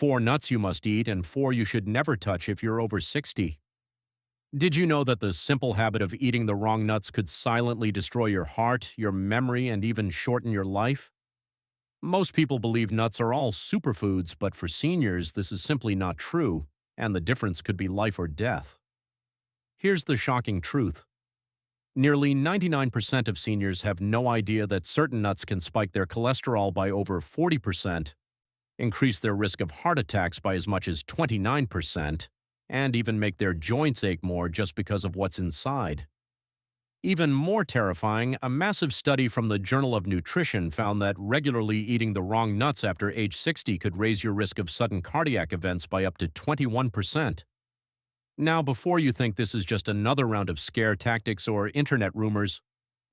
4 nuts you must eat and 4 you should never touch if you're over 60. Did you know that the simple habit of eating the wrong nuts could silently destroy your heart, your memory, and even shorten your life? Most people believe nuts are all superfoods, but for seniors, this is simply not true, and the difference could be life or death. Here's the shocking truth. Nearly 99% of seniors have no idea that certain nuts can spike their cholesterol by over 40%, increase their risk of heart attacks by as much as 29%, and even make their joints ache more just because of what's inside. Even more terrifying, a massive study from the Journal of Nutrition found that regularly eating the wrong nuts after age 60 could raise your risk of sudden cardiac events by up to 21%. Now, before you think this is just another round of scare tactics or internet rumors,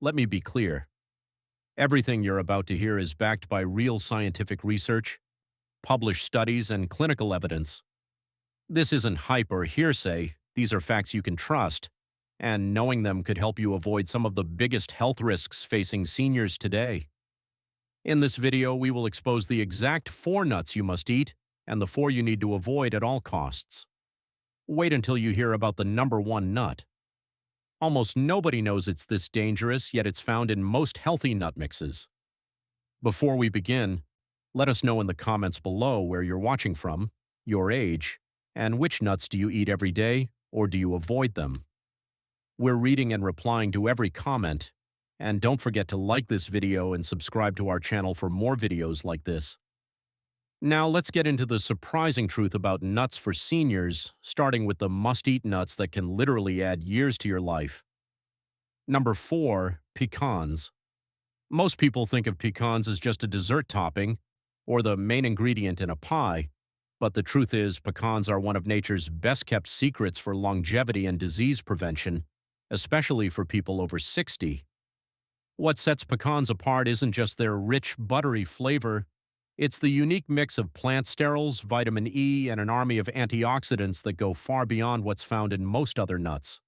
let me be clear. Everything you're about to hear is backed by real scientific research, published studies, and clinical evidence. This isn't hype or hearsay, these are facts you can trust, and knowing them could help you avoid some of the biggest health risks facing seniors today. In this video, we will expose the exact 4 nuts you must eat and the 4 you need to avoid at all costs. Wait until you hear about the number 1 nut. Almost nobody knows it's this dangerous, yet it's found in most healthy nut mixes. Before we begin, let us know in the comments below where you're watching from, your age, and which nuts do you eat every day, or do you avoid them? We're reading and replying to every comment, and don't forget to like this video and subscribe to our channel for more videos like this. Now let's get into the surprising truth about nuts for seniors, starting with the must-eat nuts that can literally add years to your life. Number 4, pecans. Most people think of pecans as just a dessert topping, or the main ingredient in a pie, but the truth is pecans are one of nature's best-kept secrets for longevity and disease prevention, especially for people over 60. What sets pecans apart isn't just their rich, buttery flavor. It's the unique mix of plant sterols, vitamin E, and an army of antioxidants that go far beyond what's found in most other nuts.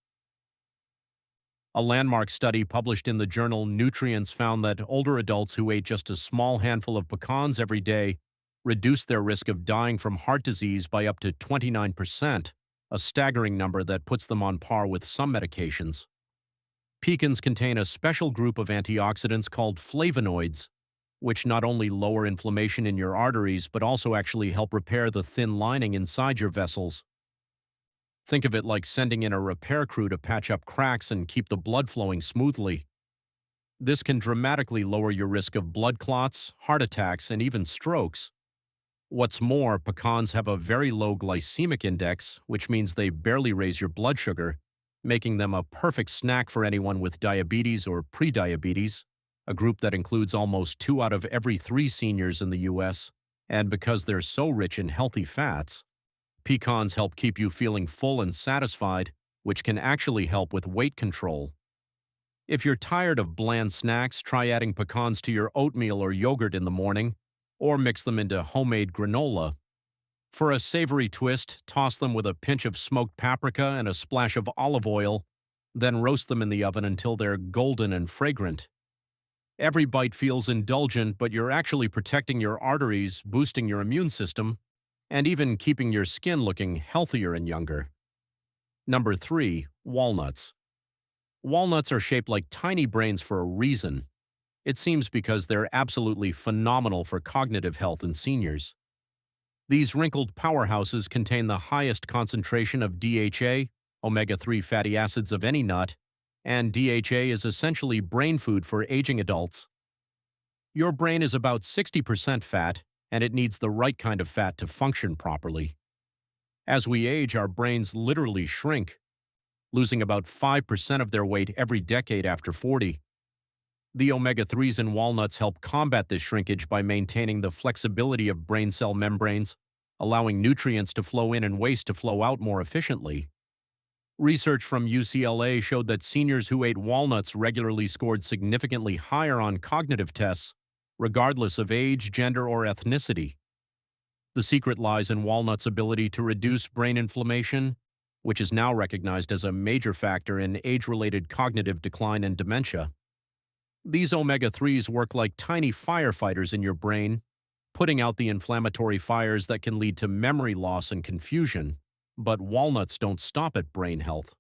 A landmark study published in the journal Nutrients found that older adults who ate just a small handful of pecans every day reduced their risk of dying from heart disease by up to 29%, a staggering number that puts them on par with some medications. Pecans contain a special group of antioxidants called flavonoids, which not only lower inflammation in your arteries but also actually help repair the thin lining inside your vessels. Think of it like sending in a repair crew to patch up cracks and keep the blood flowing smoothly. This can dramatically lower your risk of blood clots, heart attacks, and even strokes. What's more, pecans have a very low glycemic index, which means they barely raise your blood sugar, making them a perfect snack for anyone with diabetes or prediabetes, a group that includes almost 2 out of every 3 seniors in the U.S., and because they're so rich in healthy fats, pecans help keep you feeling full and satisfied, which can actually help with weight control. If you're tired of bland snacks, try adding pecans to your oatmeal or yogurt in the morning, or mix them into homemade granola. For a savory twist, toss them with a pinch of smoked paprika and a splash of olive oil, then roast them in the oven until they're golden and fragrant. Every bite feels indulgent, but you're actually protecting your arteries, boosting your immune system, and even keeping your skin looking healthier and younger. Number 3, walnuts. Walnuts are shaped like tiny brains for a reason. It seems because they're absolutely phenomenal for cognitive health in seniors. These wrinkled powerhouses contain the highest concentration of DHA, omega-3 fatty acids of any nut, and DHA is essentially brain food for aging adults. Your brain is about 60% fat, and it needs the right kind of fat to function properly. As we age, our brains literally shrink, losing about 5% of their weight every decade after 40. The omega-3s in walnuts help combat this shrinkage by maintaining the flexibility of brain cell membranes, allowing nutrients to flow in and waste to flow out more efficiently. Research from UCLA showed that seniors who ate walnuts regularly scored significantly higher on cognitive tests, regardless of age, gender, or ethnicity. The secret lies in walnuts' ability to reduce brain inflammation, which is now recognized as a major factor in age-related cognitive decline and dementia. These omega-3s work like tiny firefighters in your brain, putting out the inflammatory fires that can lead to memory loss and confusion. But walnuts don't stop at brain health.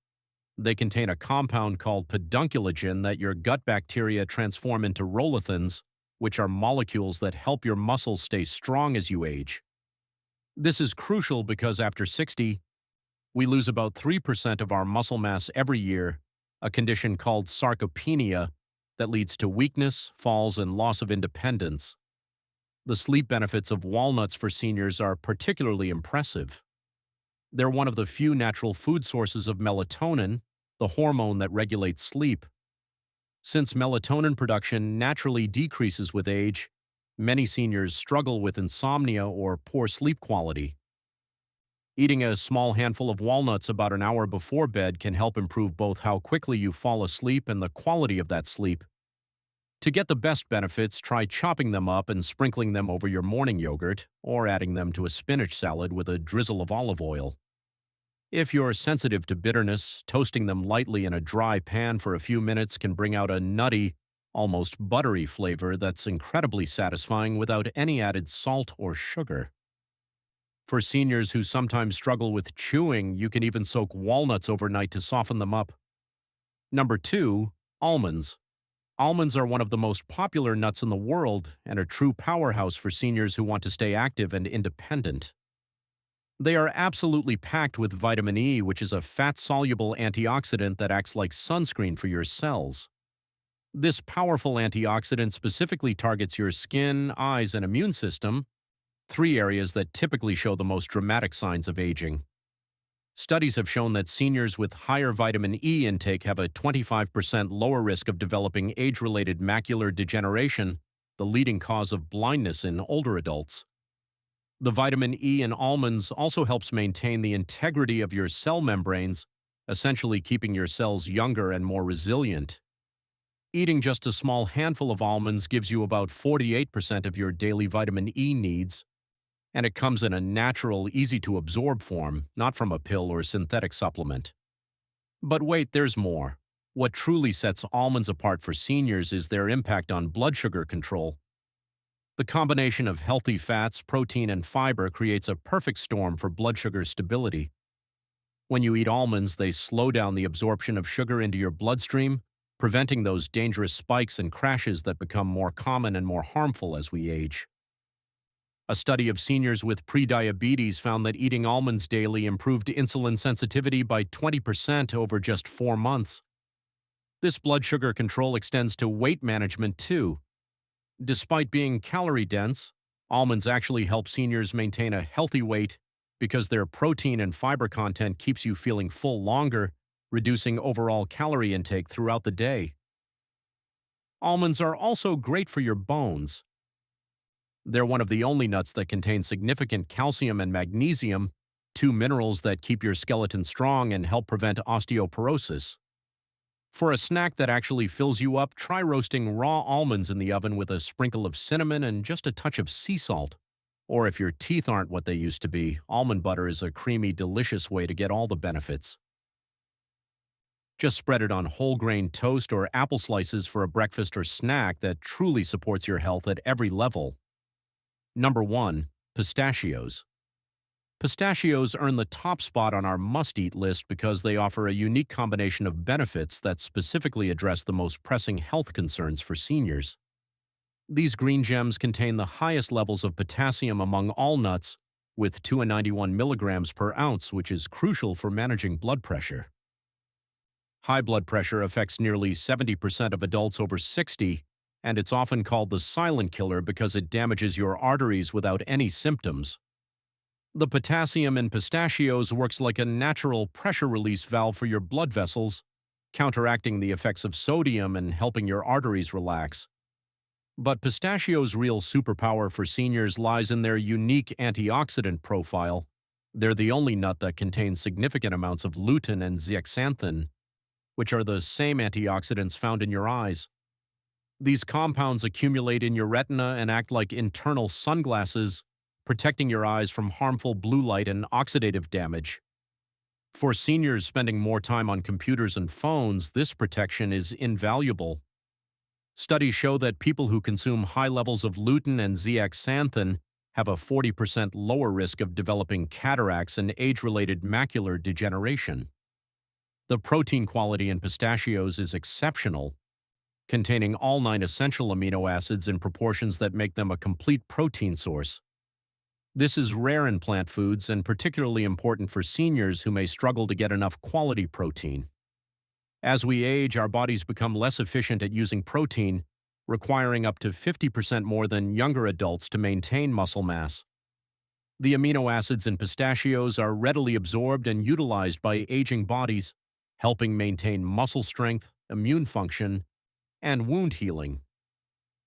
They contain a compound called pedunculagen that your gut bacteria transform into rolithins, which are molecules that help your muscles stay strong as you age. This is crucial because after 60, we lose about 3% of our muscle mass every year, a condition called sarcopenia that leads to weakness, falls, and loss of independence. The sleep benefits of walnuts for seniors are particularly impressive. They're one of the few natural food sources of melatonin, the hormone that regulates sleep. Since melatonin production naturally decreases with age, many seniors struggle with insomnia or poor sleep quality. Eating a small handful of walnuts about an hour before bed can help improve both how quickly you fall asleep and the quality of that sleep. To get the best benefits, try chopping them up and sprinkling them over your morning yogurt, or adding them to a spinach salad with a drizzle of olive oil. If you're sensitive to bitterness, toasting them lightly in a dry pan for a few minutes can bring out a nutty, almost buttery flavor that's incredibly satisfying without any added salt or sugar. For seniors who sometimes struggle with chewing, you can even soak walnuts overnight to soften them up. Number 2, almonds. Almonds are one of the most popular nuts in the world and a true powerhouse for seniors who want to stay active and independent. They are absolutely packed with vitamin E, which is a fat-soluble antioxidant that acts like sunscreen for your cells. This powerful antioxidant specifically targets your skin, eyes, and immune system, 3 areas that typically show the most dramatic signs of aging. Studies have shown that seniors with higher vitamin E intake have a 25% lower risk of developing age-related macular degeneration, the leading cause of blindness in older adults. The vitamin E in almonds also helps maintain the integrity of your cell membranes, essentially keeping your cells younger and more resilient. Eating just a small handful of almonds gives you about 48% of your daily vitamin E needs, and it comes in a natural, easy-to-absorb form, not from a pill or synthetic supplement. But wait, there's more. What truly sets almonds apart for seniors is their impact on blood sugar control. The combination of healthy fats, protein, and fiber creates a perfect storm for blood sugar stability. When you eat almonds, they slow down the absorption of sugar into your bloodstream, preventing those dangerous spikes and crashes that become more common and more harmful as we age. A study of seniors with prediabetes found that eating almonds daily improved insulin sensitivity by 20% over just 4 months. This blood sugar control extends to weight management too. Despite being calorie-dense, almonds actually help seniors maintain a healthy weight because their protein and fiber content keeps you feeling full longer, reducing overall calorie intake throughout the day. Almonds are also great for your bones. They're one of the only nuts that contain significant calcium and magnesium, 2 minerals that keep your skeleton strong and help prevent osteoporosis. For a snack that actually fills you up, try roasting raw almonds in the oven with a sprinkle of cinnamon and just a touch of sea salt. Or if your teeth aren't what they used to be, almond butter is a creamy, delicious way to get all the benefits. Just spread it on whole grain toast or apple slices for a breakfast or snack that truly supports your health at every level. Number 1, pistachios. Pistachios earn the top spot on our must-eat list because they offer a unique combination of benefits that specifically address the most pressing health concerns for seniors. These green gems contain the highest levels of potassium among all nuts, with 291 milligrams per ounce, which is crucial for managing blood pressure. High blood pressure affects nearly 70% of adults over 60, and it's often called the silent killer because it damages your arteries without any symptoms. The potassium in pistachios works like a natural pressure release valve for your blood vessels, counteracting the effects of sodium and helping your arteries relax. But pistachios' real superpower for seniors lies in their unique antioxidant profile. They're the only nut that contains significant amounts of lutein and zeaxanthin, which are the same antioxidants found in your eyes. These compounds accumulate in your retina and act like internal sunglasses, protecting your eyes from harmful blue light and oxidative damage. For seniors spending more time on computers and phones, this protection is invaluable. Studies show that people who consume high levels of lutein and zeaxanthin have a 40% lower risk of developing cataracts and age-related macular degeneration. The protein quality in pistachios is exceptional, containing all 9 essential amino acids in proportions that make them a complete protein source. This is rare in plant foods and particularly important for seniors who may struggle to get enough quality protein. As we age, our bodies become less efficient at using protein, requiring up to 50% more than younger adults to maintain muscle mass. The amino acids in pistachios are readily absorbed and utilized by aging bodies, helping maintain muscle strength, immune function, and wound healing.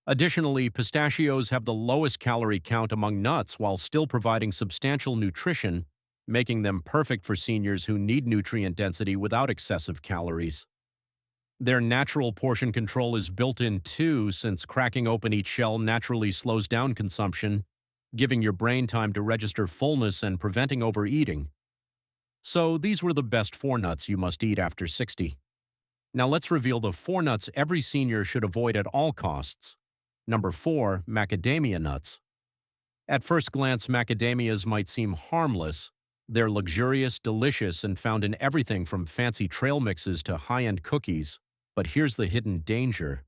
Additionally, pistachios have the lowest calorie count among nuts while still providing substantial nutrition, making them perfect for seniors who need nutrient density without excessive calories. Their natural portion control is built in too, since cracking open each shell naturally slows down consumption, giving your brain time to register fullness and preventing overeating. So these were the best 4 nuts you must eat after 60. Now let's reveal the 4 nuts every senior should avoid at all costs. Number 4, macadamia nuts. At first glance, macadamias might seem harmless. They're luxurious, delicious, and found in everything from fancy trail mixes to high-end cookies. But here's the hidden danger.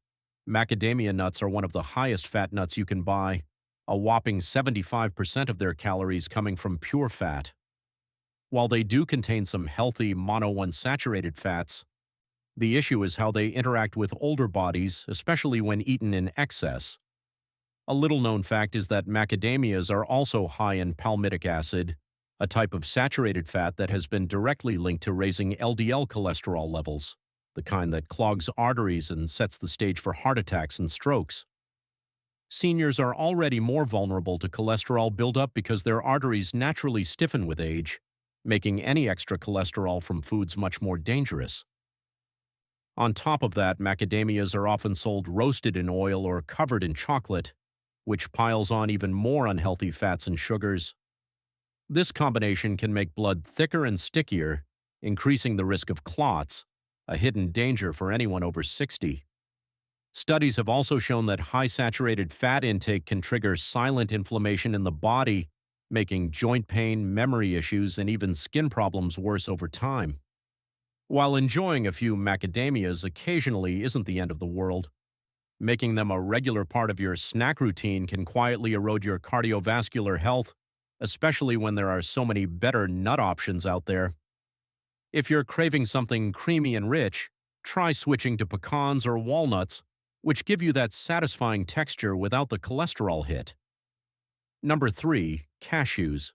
Macadamia nuts are one of the highest fat nuts you can buy, a whopping 75% of their calories coming from pure fat. While they do contain some healthy monounsaturated fats, the issue is how they interact with older bodies, especially when eaten in excess. A little-known fact is that macadamias are also high in palmitic acid, a type of saturated fat that has been directly linked to raising LDL cholesterol levels, the kind that clogs arteries and sets the stage for heart attacks and strokes. Seniors are already more vulnerable to cholesterol buildup because their arteries naturally stiffen with age, making any extra cholesterol from foods much more dangerous. On top of that, macadamias are often sold roasted in oil or covered in chocolate, which piles on even more unhealthy fats and sugars. This combination can make blood thicker and stickier, increasing the risk of clots, a hidden danger for anyone over 60. Studies have also shown that high saturated fat intake can trigger silent inflammation in the body, making joint pain, memory issues, and even skin problems worse over time. While enjoying a few macadamias occasionally isn't the end of the world, making them a regular part of your snack routine can quietly erode your cardiovascular health, especially when there are so many better nut options out there. If you're craving something creamy and rich, try switching to pecans or walnuts, which give you that satisfying texture without the cholesterol hit. Number 3, cashews.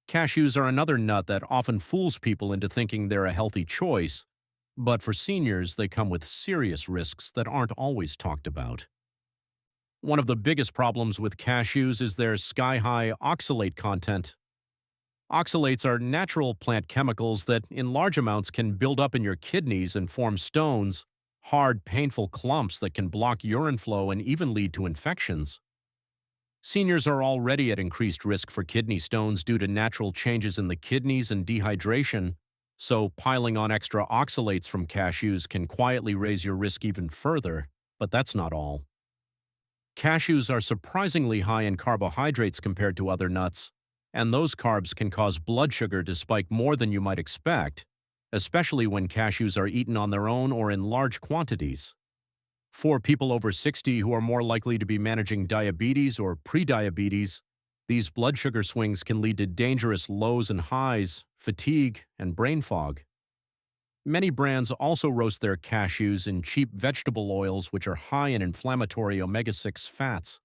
Cashews are another nut that often fools people into thinking they're a healthy choice, but for seniors, they come with serious risks that aren't always talked about. One of the biggest problems with cashews is their sky-high oxalate content. Oxalates are natural plant chemicals that, in large amounts, can build up in your kidneys and form stones, hard, painful clumps that can block urine flow and even lead to infections. Seniors are already at increased risk for kidney stones due to natural changes in the kidneys and dehydration, so piling on extra oxalates from cashews can quietly raise your risk even further, but that's not all. Cashews are surprisingly high in carbohydrates compared to other nuts, and those carbs can cause blood sugar to spike more than you might expect, especially when cashews are eaten on their own or in large quantities. For people over 60 who are more likely to be managing diabetes or prediabetes, these blood sugar swings can lead to dangerous lows and highs, fatigue, and brain fog. Many brands also roast their cashews in cheap vegetable oils which are high in inflammatory omega-6 fats.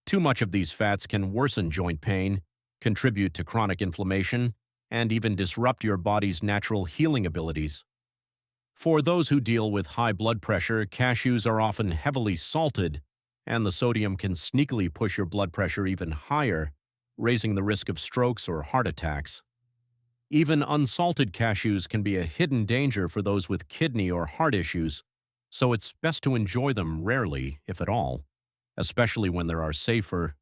Too much of these fats can worsen joint pain, contribute to chronic inflammation, and even disrupt your body's natural healing abilities. For those who deal with high blood pressure, cashews are often heavily salted, and the sodium can sneakily push your blood pressure even higher, raising the risk of strokes or heart attacks. Even unsalted cashews can be a hidden danger for those with kidney or heart issues, so it's best to enjoy them rarely, if at all, especially when there are safer,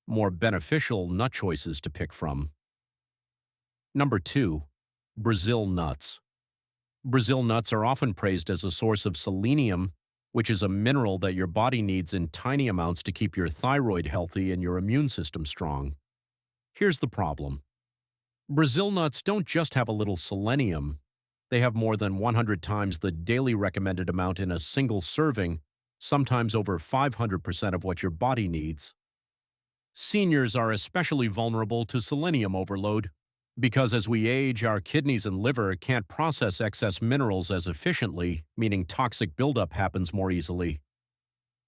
more beneficial nut choices to pick from. Number 2, Brazil nuts. Brazil nuts are often praised as a source of selenium, which is a mineral that your body needs in tiny amounts to keep your thyroid healthy and your immune system strong. Here's the problem. Brazil nuts don't just have a little selenium, they have more than 100 times the daily recommended amount in a single serving, sometimes over 500% of what your body needs. Seniors are especially vulnerable to selenium overload because as we age, our kidneys and liver can't process excess minerals as efficiently, meaning toxic buildup happens more easily.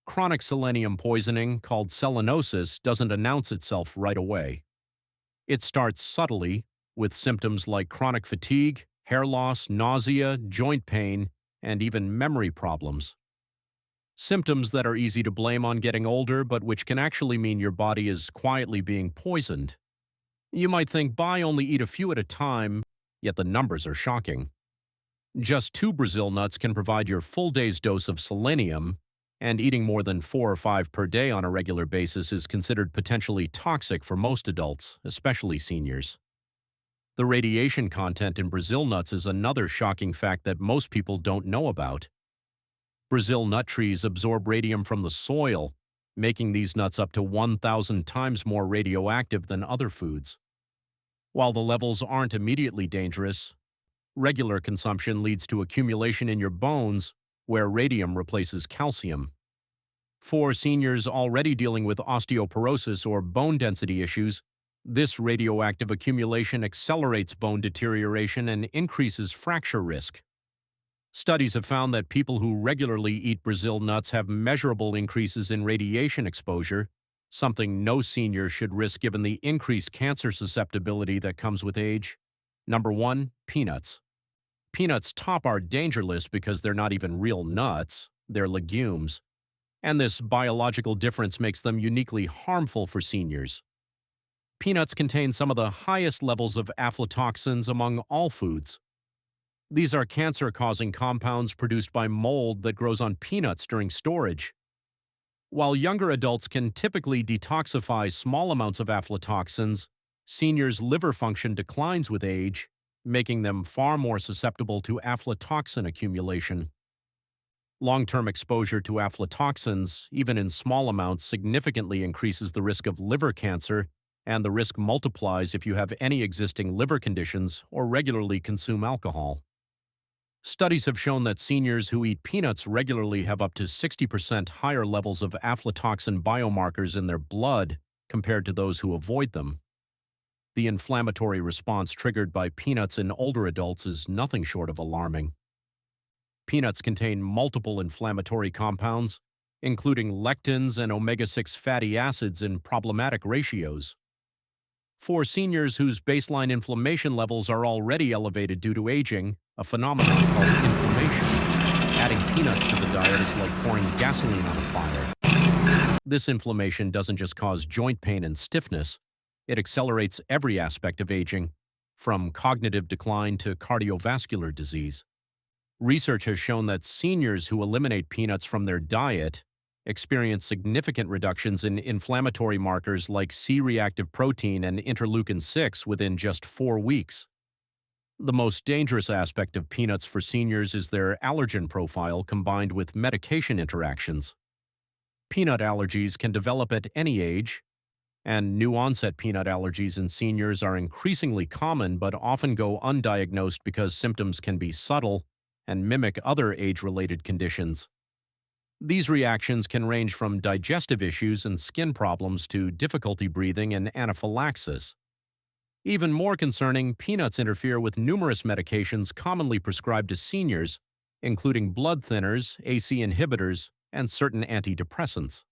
Chronic selenium poisoning, called selenosis, doesn't announce itself right away. It starts subtly, with symptoms like chronic fatigue, hair loss, nausea, joint pain, and even memory problems. Symptoms that are easy to blame on getting older, but which can actually mean your body is quietly being poisoned. You might think, "Buy only eat a few at a time," yet the numbers are shocking. Just 2 Brazil nuts can provide your full day's dose of selenium, and eating more than 4 or 5 per day on a regular basis is considered potentially toxic for most adults, especially seniors. The radiation content in Brazil nuts is another shocking fact that most people don't know about. Brazil nut trees absorb radium from the soil, making these nuts up to 1,000 times more radioactive than other foods. While the levels aren't immediately dangerous, regular consumption leads to accumulation in your bones, where radium replaces calcium. For seniors already dealing with osteoporosis or bone density issues, this radioactive accumulation accelerates bone deterioration and increases fracture risk. Studies have found that people who regularly eat Brazil nuts have measurable increases in radiation exposure, something no senior should risk given the increased cancer susceptibility that comes with age. Number 1, peanuts. Peanuts top our danger list because they're not even real nuts, they're legumes. And this biological difference makes them uniquely harmful for seniors. Peanuts contain some of the highest levels of aflatoxins among all foods. These are cancer-causing compounds produced by mold that grows on peanuts during storage. While younger adults can typically detoxify small amounts of aflatoxins, seniors' liver function declines with age, making them far more susceptible to aflatoxin accumulation. Long-term exposure to aflatoxins, even in small amounts, significantly increases the risk of liver cancer, and the risk multiplies if you have any existing liver conditions or regularly consume alcohol. Studies have shown that seniors who eat peanuts regularly have up to 60% higher levels of aflatoxin biomarkers in their blood compared to those who avoid them. The inflammatory response triggered by peanuts in older adults is nothing short of alarming. Peanuts contain multiple inflammatory compounds, including lectins and omega-6 fatty acids in problematic ratios. For seniors whose baseline inflammation levels are already elevated due to aging, a phenomenon called inflammation, adding peanuts to the diet is like pouring gasoline on a fire. This inflammation doesn't just cause joint pain and stiffness, it accelerates every aspect of aging, from cognitive decline to cardiovascular disease. Research has shown that seniors who eliminate peanuts from their diet experience significant reductions in inflammatory markers like C-reactive protein and interleukin-6 within just 4 weeks. The most dangerous aspect of peanuts for seniors is their allergen profile combined with medication interactions. Peanut allergies can develop at any age, and new-onset peanut allergies in seniors are increasingly common but often go undiagnosed because symptoms can be subtle and mimic other age-related conditions. These reactions can range from digestive issues and skin problems to difficulty breathing and anaphylaxis. Even more concerning, peanuts interfere with numerous medications commonly prescribed to seniors, including blood thinners, AC inhibitors, and certain antidepressants.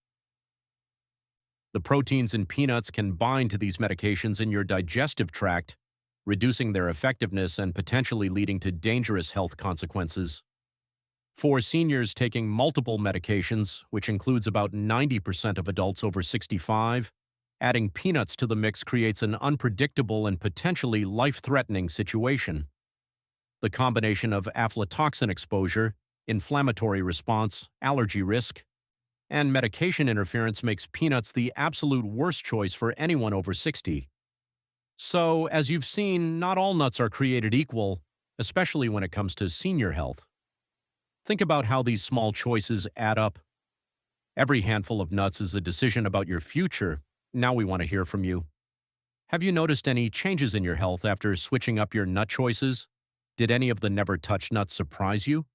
The proteins in peanuts can bind to these medications in your digestive tract, reducing their effectiveness and potentially leading to dangerous health consequences. For seniors taking multiple medications, which includes about 90% of adults over 65, adding peanuts to the mix creates an unpredictable and potentially life-threatening situation. The combination of aflatoxin exposure, inflammatory response, allergy risk, and medication interference makes peanuts the absolute worst choice for anyone over 60. So, as you've seen, not all nuts are created equal, especially when it comes to senior health. Think about how these small choices add up. Every handful of nuts is a decision about your future. Now we want to hear from you. Have you noticed any changes in your health after switching up your nut choices? Did any of the never touch nuts surprise you?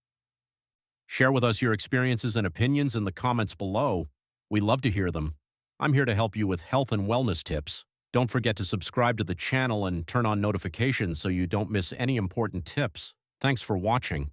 Share with us your experiences and opinions in the comments below. We love to hear them. I'm here to help you with health and wellness tips. Don't forget to subscribe to the channel and turn on notifications so you don't miss any important tips. Thanks for watching.